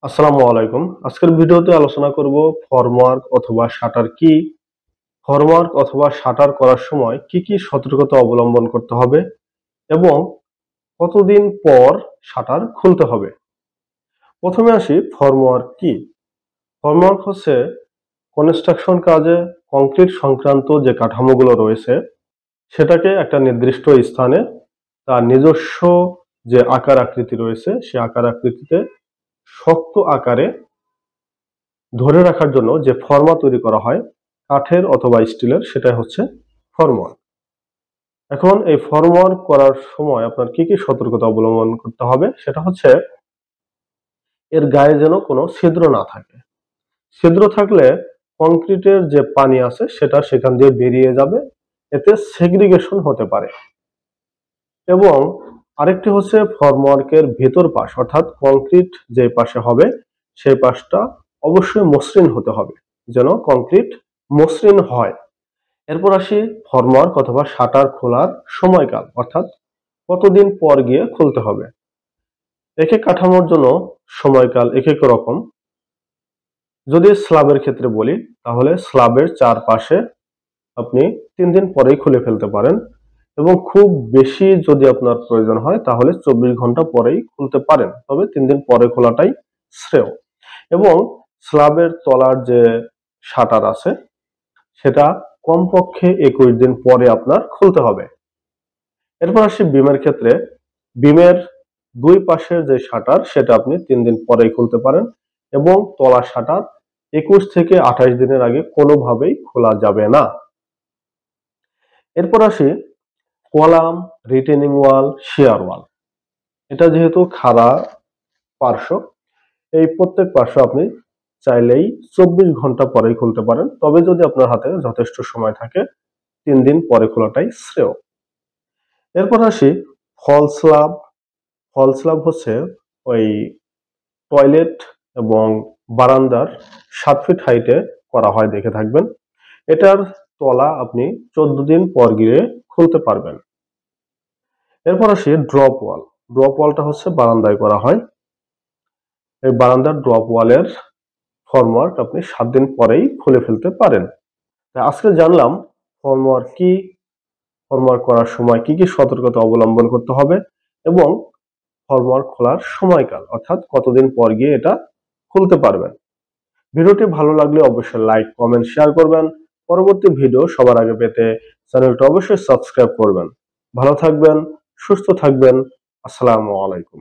আসসালামু আলাইকুম। আজকের ভিডিওতে আলোচনা করব ফর্মওয়ার্ক অথবা শাটার কি, ফর্মওয়ার্ক অথবা শাটার করার সময় কি কি সতর্কতা অবলম্বন করতে হবে এবং কতদিন পর শাটার খুলতে হবে। প্রথমে আসি ফর্মওয়ার্ক কি। ফর্মওয়ার্ক হচ্ছে কনস্ট্রাকশন কাজে কংক্রিট সংক্রান্ত যে কাঠামোগুলো রয়েছে সেটাকে একটা নির্দিষ্ট স্থানে তার নিজস্ব যে আকার আকৃতি রয়েছে সে আকার আকৃতিতে শক্ত আকারে ধরে রাখার জন্য যে ফর্মা তৈরি করা হয় কাঠের অথবা স্টিলের, সেটাই হচ্ছে ফর্মওয়ার্ক। এখন এই ফর্মওয়ার্ক করার সময় আপনার কি কি সতর্কতা অবলম্বন করতে হবে সেটা হচ্ছে এর গায়ে যেন কোনো ছিদ্র না থাকে। ছিদ্র থাকলে কংক্রিটের যে পানি আছে সেটা সেখান দিয়ে বেরিয়ে যাবে, এতে সেগ্রিগেশন হতে পারে। এবং আরেকটি হচ্ছে ফর্মওয়ার্কের ভেতর পাশ অর্থাৎ কংক্রিট যে পাশে হবে সেই পাশটা অবশ্যই মসৃণ হতে হবে, যেন কংক্রিট মসৃণ হয়। এরপর আসি ফর্মওয়ার্ক অথবা শাটার খোলার সময়কাল, অর্থাৎ কতদিন পর গিয়ে খুলতে হবে। এক এক কাঠামোর জন্য সময়কাল এক এক রকম। যদি স্ল্যাবের ক্ষেত্রে বলি তাহলে স্ল্যাবের চারপাশে আপনি 3 দিন পরেই খুলে ফেলতে পারেন এবং খুব বেশি যদি আপনার প্রয়োজন হয় তাহলে 24 ঘন্টা পরেই খুলতে পারেন, তবে 3 দিন পরে খোলাটাই শ্রেয়। এবং স্ল্যাবের তলার যে শাটার আছে সেটা কমপক্ষে 21 দিন পরে আপনার খুলতে হবে। এরপর আসি বিমের ক্ষেত্রে। বিমের দুই পাশের যে শাটার সেটা আপনি 3 দিন পরেই খুলতে পারেন এবং তলার শাটার 21 থেকে 28 দিনের আগে কোনোভাবেই খোলা যাবে না। এরপর আসি কলাম, রিটেনিং ওয়াল, শিয়ার ওয়াল। এটা যেহেতু খাড়া পার্শ্ব, এই প্রত্যেক পার্শ্ব আপনি চাইলেই 24 ঘন্টা পরেই খুলতে পারেন, তবে যদি আপনার হাতে যথেষ্ট সময় থাকে 3 দিন পরে খোলাটাই শ্রেয়। এরপর আসি ফল স্ল্যাব। ফল স্ল্যাব হচ্ছে ওই টয়লেট এবং বারান্দার 7 ফিট হাইটে করা হয়, দেখে থাকবেন। এটার তলা আপনি 14 দিন পর গিয়ে খুলতে পারবেন। এরপর আসি ড্রপ ওয়াল। ড্রপ ওয়ালটা হচ্ছে বারান্দায় করা হয়। এই বারান্দার ড্রপ ওয়ালের ফর্মওয়ার্ক আপনি 7 দিন পরেই খুলে ফেলতে পারেন। আজকে জানলাম ফর্মওয়ার্ক কি, ফর্মওয়ার্ক করার সময় কি কি সতর্কতা অবলম্বন করতে হবে এবং ফর্মওয়ার্ক খোলার সময়কাল, অর্থাৎ কতদিন পর গিয়ে এটা খুলতে পারবেন। ভিডিওটি ভালো লাগলে অবশ্যই লাইক, কমেন্ট, শেয়ার করবেন। পরবর্তী ভিডিও সবার আগে পেতে চ্যানেলটা অবশ্যই সাবস্ক্রাইব করবেন। ভালো থাকবেন, সুস্থ থাকবেন। আসসালামু আলাইকুম।